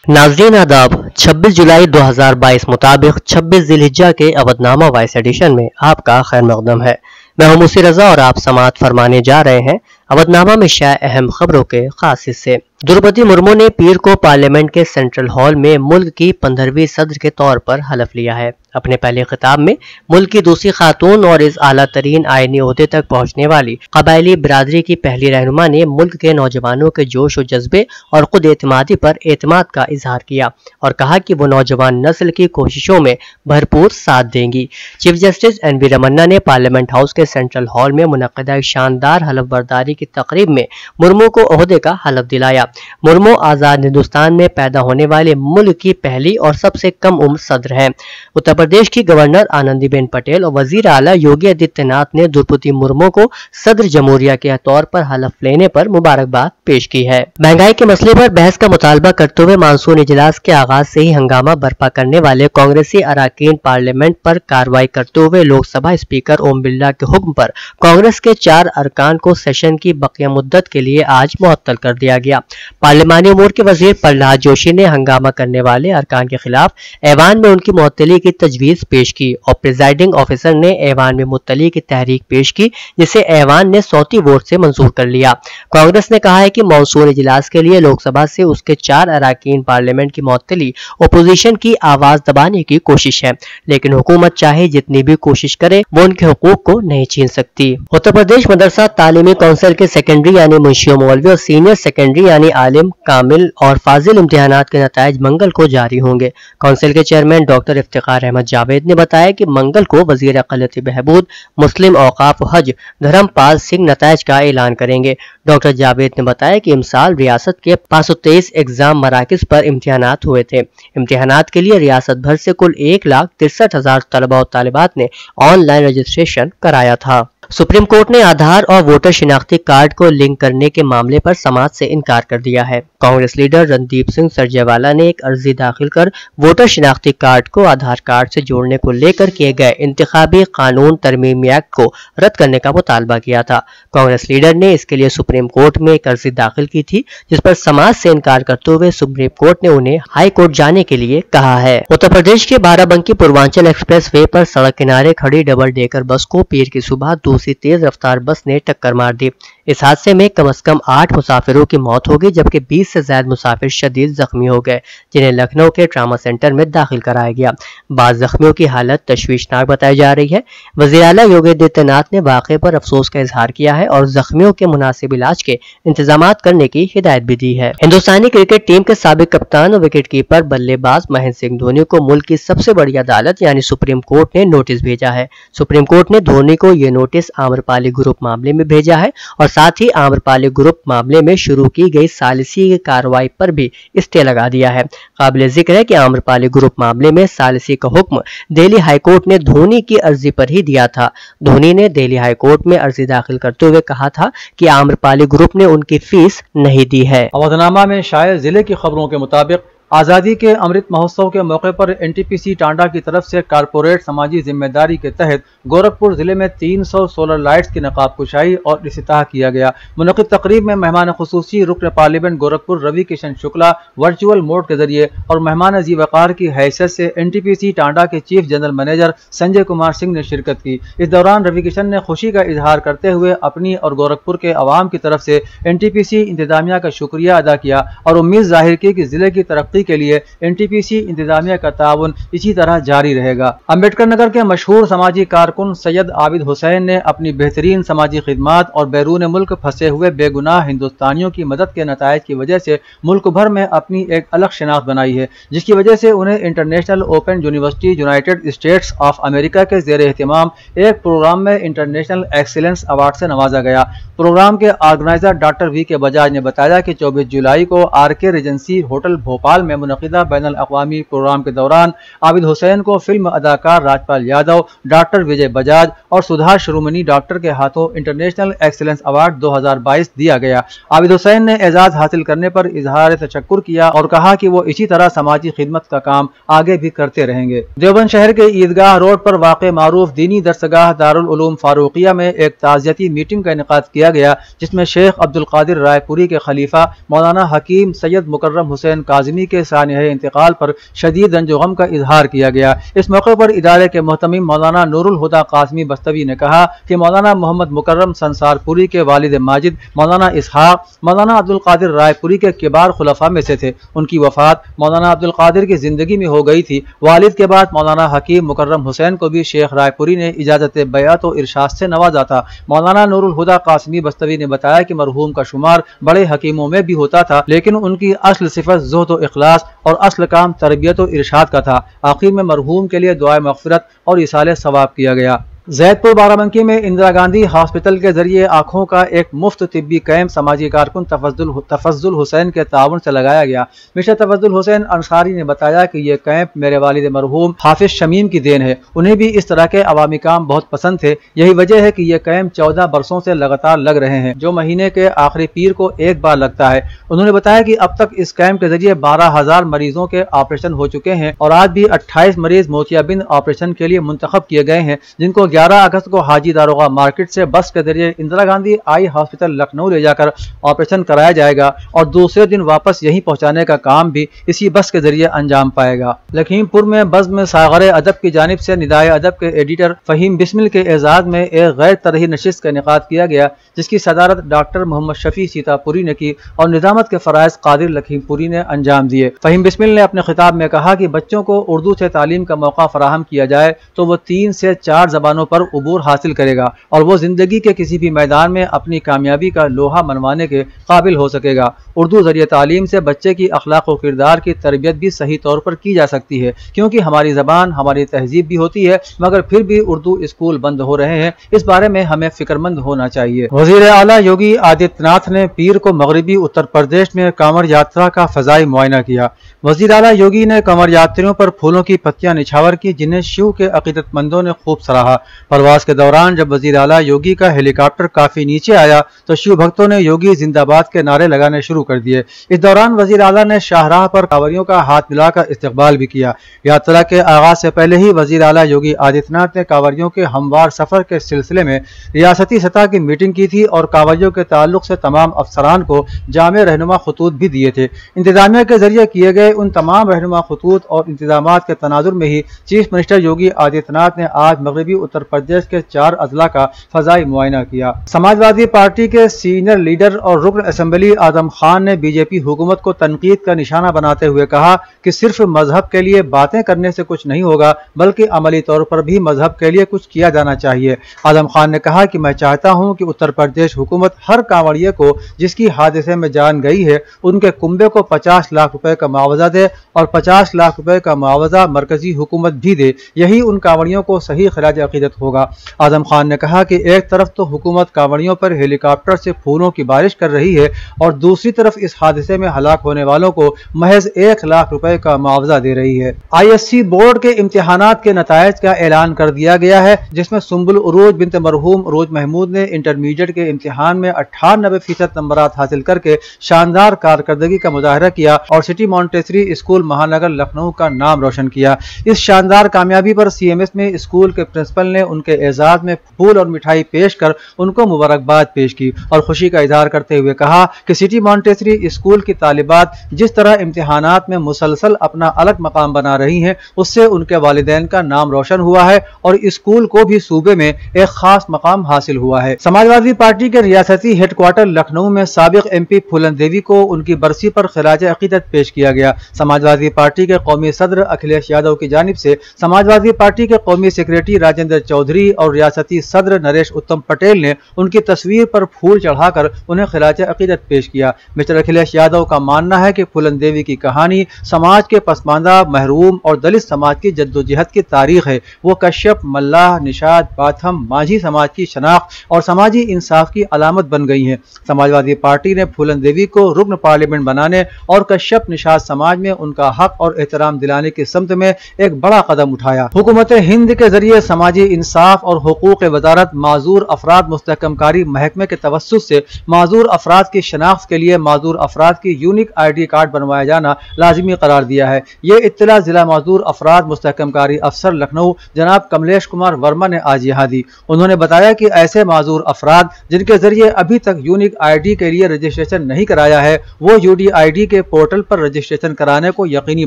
नाज़रीन आदाब, 26 जुलाई 2022 मुताबिक 26 जिलहिज्जा के अवधनामा वॉइस एडिशन में आपका खैर मकदम है। मैं हूं मुसी रजा और आप समाअत फरमाने जा रहे हैं अवधनामा में शाया अहम खबरों के खास हिस्से। द्रौपदी मुर्मू ने पीर को पार्लियामेंट के सेंट्रल हॉल में मुल्क की 15वीं सदर के तौर पर हलफ लिया है। अपने पहले खिताब में मुल्क की दूसरी खातून और इस आला तरीन आईनी ओहदे तक पहुँचने वाली कबायली बिरादरी की पहली रहनुमा ने मुल्क के नौजवानों के जोश और जज्बे और खुद एतमादी पर एतमाद का इजहार किया और कहा कि वो नौजवान नस्ल की कोशिशों में भरपूर साथ देंगी। चीफ जस्टिस NV रमन्ना ने पार्लियामेंट हाउस के सेंट्रल हॉल में मुनक्किदा एक शानदार हलफ बर्दारी की तकरीब में मुर्मू को ओहदे का हलफ दिलाया। मुर्मू आजाद हिंदुस्तान में पैदा होने वाले मुल्क की पहली और सबसे कम उम्र सदर हैं। उत्तर प्रदेश की गवर्नर आनंदीबेन पटेल और वजीर आला योगी आदित्यनाथ ने द्रौपदी मुर्मू को सदर जमहूरिया के तौर पर हलफ लेने पर मुबारकबाद पेश की है। महंगाई के मसले पर बहस का मुतालबा करते हुए मानसून इजलास के आगाज से ही हंगामा बर्पा करने वाले कांग्रेसी अरकान पार्लियामेंट पर कार्रवाई करते हुए लोकसभा स्पीकर ओम बिरला के हुक्म पर कांग्रेस के 4 अरकान को सेशन की बकिया मुद्दत के लिए आज मुअत्तल कर दिया गया। पार्लिमानी उमूर के वजीर प्रहलाद जोशी ने हंगामा करने वाले अरकान के खिलाफ ऐवान में उनकी मुअत्तली की तजवीज पेश की और प्रिजाइडिंग ऑफिसर ने ऐवान में मुअत्तली की तहरीक पेश की, जिसे ऐवान ने सौती वोट से मंजूर कर लिया। कांग्रेस ने कहा है कि मॉनसून इजलास के लिए लोकसभा से उसके 4 अरकान पार्लियामेंट की मुअत्तली अपोजिशन की आवाज दबाने की कोशिश है, लेकिन हुकूमत चाहे जितनी भी कोशिश करे वो उनके हुकूक को नहीं छीन सकती। उत्तर प्रदेश मदरसा तालीमी काउंसिल के सेकेंडरी यानी मुंशियों मौलवी और सीनियर सेकेंडरी यानी आलिम कामिल और फाजिल इम्तिहानात के नताइज मंगल को जारी होंगे। काउंसिल के चेयरमैन डॉक्टर इफ्तिखार अहमद जावेद ने बताया कि मंगल को वजीर अक़लियती बहबूद मुस्लिम औकाफ हज धर्मपाल सिंह नताइज का ऐलान करेंगे। डॉक्टर जावेद ने बताया कि इमसाल रियासत के 523 एग्जाम मराकिज पर इम्तिहानात हुए थे। इम्तिहानात के लिए रियासत भर से कुल 1,63,000 तलबा और तालिबात ने ऑनलाइन रजिस्ट्रेशन कराया था। सुप्रीम कोर्ट ने आधार और वोटर शिनाख्ती कार्ड को लिंक करने के मामले पर समाअत से इनकार कर दिया है। कांग्रेस लीडर रणदीप सिंह सरजेवाला ने एक अर्जी दाखिल कर वोटर शिनाख्ती कार्ड को आधार कार्ड से जोड़ने को लेकर किए गए इंतखाबी कानून तरमीमी एक्ट को रद्द करने का मुतालबा किया था। कांग्रेस लीडर ने इसके लिए सुप्रीम कोर्ट में एक अर्जी दाखिल की थी, जिस पर समाअत से इनकार करते हुए सुप्रीम कोर्ट ने उन्हें हाई कोर्ट जाने के लिए कहा है। उत्तर प्रदेश के बाराबंकी पूर्वांचल एक्सप्रेस वे पर सड़क किनारे खड़ी डबल डेकर बस को पीर की सुबह दूसरी तेज रफ्तार बस ने टक्कर मार दी। इस हादसे में कम से कम 8 मुसाफिरों की मौत हो गई, जबकि 20 से ज्यादा मुसाफिर शदीद जख्मी हो गए, जिन्हें लखनऊ के ट्रामा सेंटर में दाखिल कराया गया। बाद जख्मियों की हालत तशवीशनाक बताई जा रही है। वज़ीर आला योगी आदित्यनाथ ने वाक़े पर अफसोस का इजहार किया है और जख्मियों के मुनासिब इलाज के इंतजाम करने की हिदायत भी दी है। हिंदुस्तानी क्रिकेट टीम के साबिक कप्तान और विकेट कीपर बल्लेबाज महेंद्र सिंह धोनी को मुल्क की सबसे बड़ी अदालत यानी सुप्रीम कोर्ट ने नोटिस भेजा है। सुप्रीम कोर्ट ने धोनी को ये नोटिस आम्रपाली ग्रुप मामले में भेजा है और साथ ही आम्रपाली ग्रुप मामले में शुरू की गई सालिसी की कार्रवाई पर भी स्टे लगा दिया है। काबिल जिक्र है कि आम्रपाली ग्रुप मामले में सालिसी का हुक्म दिल्ली हाईकोर्ट ने धोनी की अर्जी पर ही दिया था। धोनी ने दिल्ली हाईकोर्ट में अर्जी दाखिल करते हुए कहा था कि आम्रपाली ग्रुप ने उनकी फीस नहीं दी है। अवधनामा में शाये जिले की खबरों के मुताबिक आज़ादी के अमृत महोत्सव के मौके पर NTPC टांडा की तरफ से कारपोरेट समाजी जिम्मेदारी के तहत गोरखपुर जिले में 300 सोलर लाइट्स की नकाब कुशाई और इफ्तिताह किया गया। मुनक़िद तकरीब में मेहमान खुसूसी रुकन parliament Gorakhpur Ravi Kishan Shukla virtual mode के जरिए और मेहमान अज़ी वक़ार की हैसियत से NTPC टांडा के chief general manager Sanjay Kumar Singh ने शिरकत की। इस दौरान रवि किशन ने खुशी का इजहार करते हुए अपनी और गोरखपुर के अवाम की तरफ से NTPC इंतजामिया का शुक्रिया अदा किया और उम्मीद जाहिर की कि जिले की तरक्की के लिए NTPC इंतजामिया का ताउन इसी तरह जारी रहेगा। अम्बेडकर नगर के मशहूर समाजी कारकुन सैयद आबिद हुसैन ने अपनी बेहतरीन समाजी खिदमात और बैरून मुल्क फंसे हुए बेगुनाह हिंदुस्तानियों की मदद के नतायज की वजह से मुल्क भर में अपनी एक अलग शनाख्त बनाई है, जिसकी वजह से उन्हें international open university United states of America के ज़ेर एहतमाम एक प्रोग्राम में इंटरनेशनल एक्सीलेंस अवार्ड से नवाजा गया। प्रोग्राम के ऑर्गेनाइजर डॉक्टर VK बजाज ने बताया कि 24 जुलाई को RK रेजेंसी होटल भोपाल में मुनक़िदा बैनुल अक़वामी प्रोग्राम के दौरान आबिद हुसैन को फिल्म अदाकार राजपाल यादव, डॉक्टर विजय बजाज और सुधा श्रोमणी डॉक्टर के हाथों इंटरनेशनल एक्सीलेंस अवार्ड 2022 दिया गया। आबिद हुसैन ने एजाज हासिल करने पर इजहार तशक्कुर किया और कहा कि वो इसी तरह समाजी खिदमत का काम आगे भी करते रहेंगे। देवबंद शहर के ईदगाह रोड पर वाक़ मारूफ दीनी दरसगाह दारुल उलूम फारूकिया में एक ताज़ियती मीटिंग का इनेकाद किया गया, जिसमें शेख अब्दुल कादिर रायपुरी के खलीफा मौलाना हकीम सैयद मुकर्रम हुसैन काज़मी के सानिया इंतकाल पर शदीद रंजो गम का इजहार किया गया। इस मौके पर इदारे के मोहतमीम मौलाना नूरुल हुदा कासमी बस्तवी ने कहा कि मौलाना मोहम्मद मुकर्रम संसारपुरी के वालिद माजिद मौलाना इसहाक मौलाना अब्दुल कादिर रायपुरी के किबार खुलफा में से थे। उनकी वफात मौलाना अब्दुल कादिर की जिंदगी में हो गई थी। वालिद के बाद मौलाना हकीम मुकर्रम हुसैन को भी शेख रायपुरी ने इजाजत बैअत और इरशाद से नवाजा था। मौलाना नूरुल हुदा कासमी बस्तवी ने बताया कि मरहूम का शुमार बड़े हकीमों में भी होता था, लेकिन उनकी असल सिफत ज़ुहद व इखलास और असल काम तरबियत और इरशाद का था। आखिर में मरहूम के लिए दुआए मग़फ़िरत और इसाले सवाब किया गया। जैदपुर बाराबंकी में इंदिरा गांधी हॉस्पिटल के जरिए आँखों का एक मुफ्त तिब्बी कैंप समाजी कारकुन तफज्जुल हुसैन के ताउन से लगाया गया। मिस्टर तफज्जुल हुसैन अंसारी ने बताया कि यह कैंप मेरे वालिद मरहूम हाफिज शमीम की देन है। उन्हें भी इस तरह के अवामी काम बहुत पसंद थे। यही वजह है कि यह कैंप 14 बरसों से लगातार लग रहे हैं, जो महीने के आखिरी पीर को एक बार लगता है। उन्होंने बताया कि अब तक इस कैंप के जरिए 12,000 मरीजों के ऑपरेशन हो चुके हैं और आज भी 28 मरीज मोतियाबिंद ऑपरेशन के लिए मुंतखब किए गए हैं, जिनको 11 अगस्त को हाजी दारोगा मार्केट से बस के जरिए इंदिरा गांधी आई हॉस्पिटल लखनऊ ले जाकर ऑपरेशन कराया जाएगा और दूसरे दिन वापस यहीं पहुंचाने का काम भी इसी बस के जरिए अंजाम पाएगा। लखीमपुर में बज़्म सागरे अदब की जानिब से निदाए अदब के एडिटर फहीम बिस्मिल के एजाज में एक गैर तरही नशिस्त का इनेकाद किया गया, जिसकी सदारत डॉक्टर मोहम्मद शफी सीतापुरी ने की और निजामत के फराइज कादिर लखीमपुरी ने अंजाम दिए। फहीम बिस्मिल ने अपने खिताब में कहा कि बच्चों को उर्दू से तालीम का मौका फराहम किया जाए तो वो 3 से 4 जबानों पर उबूर हासिल करेगा और वो जिंदगी के किसी भी मैदान में अपनी कामयाबी का लोहा मनवाने के काबिल हो सकेगा। उर्दू जरिए तालीम से बच्चे की अखलाक और किरदार की तरबियत भी सही तौर पर की जा सकती है, क्योंकि हमारी जबान हमारी तहजीब भी होती है, मगर फिर भी उर्दू स्कूल बंद हो रहे हैं। इस बारे में हमें फिक्रमंद होना चाहिए। वजीर आला योगी आदित्यनाथ ने पीर को मगरबी उत्तर प्रदेश में कांवड़ यात्रा का फजाई मुआयना किया। वजीर आला योगी ने कांवड़ यात्रियों पर फूलों की पत्तियां निछावर की, जिन्हें शिव के अकीदतमंदों ने खूब सराहा। प्रवास के दौरान जब वजीर आला योगी का हेलीकॉप्टर काफी नीचे आया तो शिव भक्तों ने योगी जिंदाबाद के नारे लगाने शुरू कर दिए। इस दौरान वजीर आला ने शाहराह पर कांवरियों का हाथ मिलाकर इस्तकबाल भी किया। यात्रा के आगाज से पहले ही वजीर आला योगी आदित्यनाथ ने कांवरियों के हमवार सफर के सिलसिले में रियासती सतह की मीटिंग की थी और कांवरियों के ताल्लुक से तमाम अफसरान को जामे रहनुमा खतूत भी दिए थे। इंतजामिया के जरिए किए गए उन तमाम रहनुमा खतूत और इंतजामात के तनाजुर में ही चीफ मिनिस्टर योगी आदित्यनाथ ने आज मगरबी उत्तर प्रदेश के 4 अजला का फजाई मुआयना किया। समाजवादी पार्टी के सीनियर लीडर और रुकन असेंबली आजम खान ने बीजेपी हुकूमत को तनकीद का निशाना बनाते हुए कहा कि सिर्फ मजहब के लिए बातें करने से कुछ नहीं होगा, बल्कि अमली तौर पर भी मजहब के लिए कुछ किया जाना चाहिए। आजम खान ने कहा कि मैं चाहता हूं कि उत्तर प्रदेश हुकूमत हर कांवड़िये को जिसकी हादसे में जान गई है उनके कुंबे को 50 लाख रुपए का मुआवजा दे और 50 लाख रुपए का मुआवजा मरकजी हुकूमत भी दे। यही उन कांवड़ियों को सही खिराज अकीदत होगा। आजम खान ने कहा कि एक तरफ तो हुकूमत कांवड़ियों पर हेलीकॉप्टर से फूलों की बारिश कर रही है और दूसरी तरफ इस हादसे में हलाक होने वालों को महज 1 लाख रुपए का मुआवजा दे रही है। ISC बोर्ड के इम्तिहानात के नतायज का ऐलान कर दिया गया है, जिसमें सुम्बुल उरूज बिनत मरहूम उरूज महमूद ने इंटरमीडिएट के इम्तिहान में 98% नंबरात हासिल करके शानदार कारकर्दगी का मुजाहरा किया और सिटी मॉन्टेसरी स्कूल महानगर लखनऊ का नाम रोशन किया। इस शानदार कामयाबी पर CMS में स्कूल के प्रिंसिपल ने उनके एजाज में फूल और मिठाई पेश कर उनको मुबारकबाद पेश की और खुशी का इजहार करते हुए कहा कि सिटी मॉन्टेसरी स्कूल की तालिबात जिस तरह इम्तिहानात में मुसलसल अपना अलग मकाम बना रही हैं, उससे उनके वालिदैन का नाम रोशन हुआ है और स्कूल को भी सूबे में एक खास मकाम हासिल हुआ है। समाजवादी पार्टी के रियासती हेडक्वार्टर लखनऊ में साबिक MP फूलन देवी को उनकी बरसी पर खिराज अकीदत पेश किया गया। समाजवादी पार्टी के कौमी सदर अखिलेश यादव की जानिब से समाजवादी पार्टी के कौमी सेक्रेटरी राजेंद्र चौधरी और रियासती सदर नरेश उत्तम पटेल ने उनकी तस्वीर पर फूल चढ़ाकर उन्हें खिराज अकीदत पेश किया। मिस्टर अखिलेश यादव का मानना है कि फूलन देवी की कहानी समाज के पसमानदा, महरूम और दलित समाज की जद्दोजहद की तारीख है। वो कश्यप, मल्लाह, निषाद, बाथम, माझी समाज की शनाख्त और समाजी इंसाफ की अलामत बन गई हैं। समाजवादी पार्टी ने फूलन देवी को रुकन पार्लियामेंट बनाने और कश्यप निषाद समाज में उनका हक और एहतराम दिलाने की समत में एक बड़ा कदम उठाया। हुकूमत हिंद के जरिए समाजी इंसाफ और हुकूक वजारत माजूर अफराद मुस्तहकमकारी महकमे के तवस्सुत से माजूर अफराद की शनाख्त के लिए माजूर अफराद की यूनिक ID कार्ड बनवाया जाना लाजिमी करार दिया है। ये इत्तला जिला माजूर अफराद मुस्तहकमकारी अफसर लखनऊ जनाब कमलेश कुमार वर्मा ने आज यहाँ दी। उन्होंने बताया कि ऐसे माजूर अफराद जिनके जरिए अभी तक यूनिक ID के लिए रजिस्ट्रेशन नहीं कराया है वो UDID के पोर्टल पर रजिस्ट्रेशन कराने को यकीनी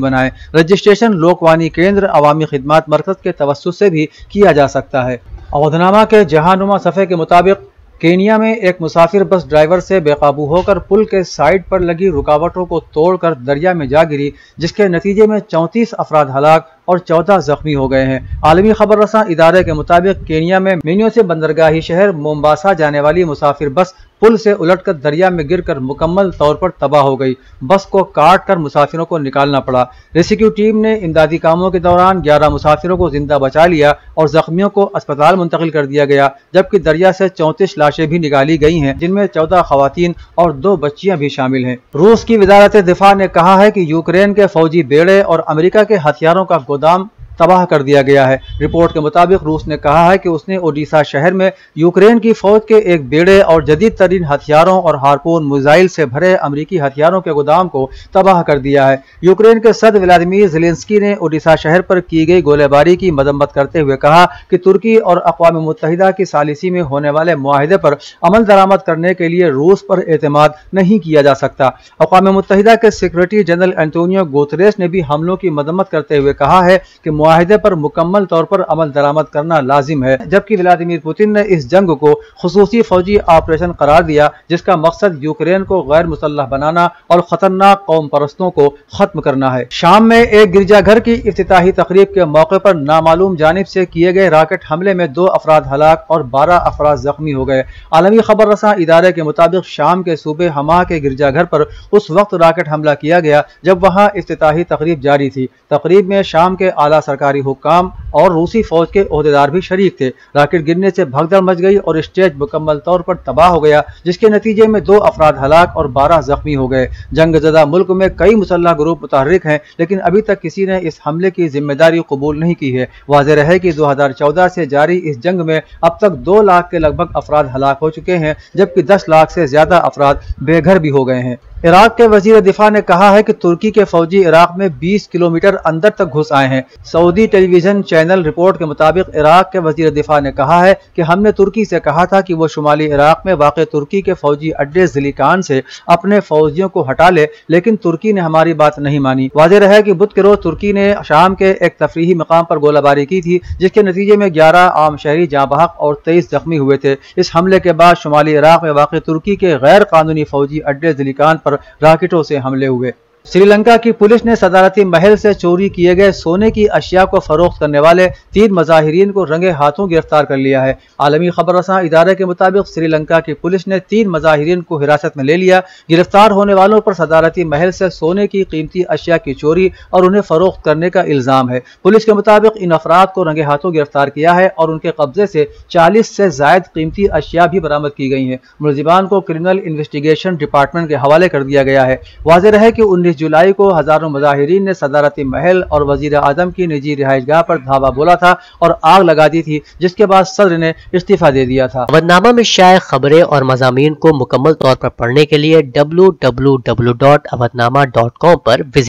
बनाएं। रजिस्ट्रेशन लोकवानी केंद्र अवामी खिदमात मरकज के तवस्सुत से भी किया जा सकता है। अवधनामा के जहानुमा सफ़े के मुताबिक केनिया में एक मुसाफिर बस ड्राइवर से बेकाबू होकर पुल के साइड पर लगी रुकावटों को तोड़कर दरिया में जा गिरी, जिसके नतीजे में 34 अफराद हलाक और 14 जख्मी हो गए हैं। आलमी खबर रसां इदारे के मुताबिक केनिया में मेन्यो से बंदरगाही शहर मोम्बासा जाने वाली मुसाफिर बस पुल से उलटकर दरिया में गिरकर मुकम्मल तौर पर तबाह हो गई। बस को काट कर मुसाफिरों को निकालना पड़ा। रेस्क्यू टीम ने इमदादी कामों के दौरान 11 मुसाफिरों को जिंदा बचा लिया और जख्मियों को अस्पताल मुंतकिल कर दिया गया, जबकि दरिया से 34 लाशें भी निकाली गई हैं, जिनमें 14 खवातीन और 2 बच्चियां भी शामिल हैं। रूस की वजारत दिफा ने कहा है कि यूक्रेन के फौजी बेड़े और अमेरिका के हथियारों का गोदाम तबाह कर दिया गया है। रिपोर्ट के मुताबिक रूस ने कहा है कि उसने ओडिशा शहर में यूक्रेन की फौज के एक बेड़े और जदीद तरीन हथियारों और हार्पून मिसाइल से भरे अमेरिकी हथियारों के गोदाम को तबाह कर दिया है। यूक्रेन के सदर व्लादिमीर ज़ेलेंस्की ने ओडिशा शहर पर की गई गोलीबारी की मजम्मत करते हुए कहा कि तुर्की और अक़वाम मुत्तहिदा की सालिसी में होने वाले मुआहिदे पर अमल दरामद करने के लिए रूस पर एतमाद नहीं किया जा सकता। अक़वाम मुत्तहिदा के सेक्रेटरी जनरल एंटोनियो गुतेरेस ने भी हमलों की मजम्मत करते हुए कहा है कि मुआहिदे पर मुकम्मल तौर पर अमल दरामद करना लाजिम है, जबकि व्लादिमीर पुतिन ने इस जंग को खुसूसी फौजी ऑपरेशन करार दिया, जिसका मकसद यूक्रेन को गैर मुसल्लह बनाना और खतरनाक कौम परस्तों को खत्म करना है। शाम में एक गिरजाघर की इफ्तिताही तकरीब के मौके पर नामालूम जानिब से किए गए रॉकेट हमले में 2 अफराद हलाक और 12 अफराद जख्मी हो गए। आलमी खबर रसां इदारे के मुताबिक शाम के सूबे हमा के गिरजाघर पर उस वक्त रॉकेट हमला किया गया जब वहां इफ्तिताही तकरीब जारी थी। तकरीब में शाम के आला सरकारी हुक्काम और रूसी फौज के ओहदेदार भी शरीक थे। रॉकेट गिरने से भगदड़ मच गई और स्टेज मुकम्मल तौर पर तबाह हो गया, जिसके नतीजे में 2 अफराद हलाक और 12 जख्मी हो गए। जंगज़दा मुल्क में कई मुसल्लह ग्रुप मुतहर्रिक हैं, लेकिन अभी तक किसी ने इस हमले की जिम्मेदारी कबूल नहीं की है। वाज़ेह है कि 2014 से जारी इस जंग में अब तक 2 लाख के लगभग अफराद हलाक हो चुके हैं, जबकि 10 लाख से ज्यादा अफराद बेघर भी हो गए हैं। इराक के वजीर दिफा ने कहा है कि तुर्की के फौजी इराक में 20 किलोमीटर अंदर तक घुस आए हैं। सऊदी टेलीविजन चैनल रिपोर्ट के मुताबिक इराक के वजीर दिफा ने कहा है कि हमने तुर्की से कहा था कि वो शुमाली इराक में वाक़ तुर्की के फौजी अड्डे ज़िलिकान से अपने फौजियों को हटा ले, लेकिन तुर्की ने हमारी बात नहीं मानी। वाज़ेह है कि बुध के रोज तुर्की ने शाम के एक तफरीही मकाम पर गोलाबारी की थी, जिसके नतीजे में 11 आम शहरी जाँ बहक और 23 जख्मी हुए थे। इस हमले के बाद शुमाली इराक में वाक़ तुर्की के गैर कानूनी फौजी अड्डे ज़िलिकान पर रॉकेटों से हमले हुए। श्रीलंका की पुलिस ने सदारती महल से चोरी किए गए सोने की अशिया को फरोख्त करने वाले 3 मुजाहिरीन को रंगे हाथों गिरफ्तार कर लिया है। आलमी खबर रसां इदारे के मुताबिक श्रीलंका की पुलिस ने 3 मुजाहिरीन को हिरासत में ले लिया। गिरफ्तार होने वालों पर सदारती महल से सोने की कीमती अशिया की चोरी और उन्हें फरोख्त करने का इल्जाम है। पुलिस के मुताबिक इन अफराद को रंगे हाथों गिरफ्तार किया है और उनके कब्जे से 40 से जायद कीमती अशिया भी बरामद की गई हैं। मुलजिमान को क्रिमिनल इन्वेस्टिगेशन डिपार्टमेंट के हवाले कर दिया गया है। वाज़ेह है कि 19 जुलाई को हजारों मुजाहिरीन ने सदारती महल और वजीर आजम की निजी रिहाइशगाह पर धावा बोला था और आग लगा दी थी, जिसके बाद सदर ने इस्तीफा दे दिया था। अवधनामा में शाये खबरें और मज़ामीन को मुकम्मल तौर पर पढ़ने के लिए www.awadnama.com पर विजिट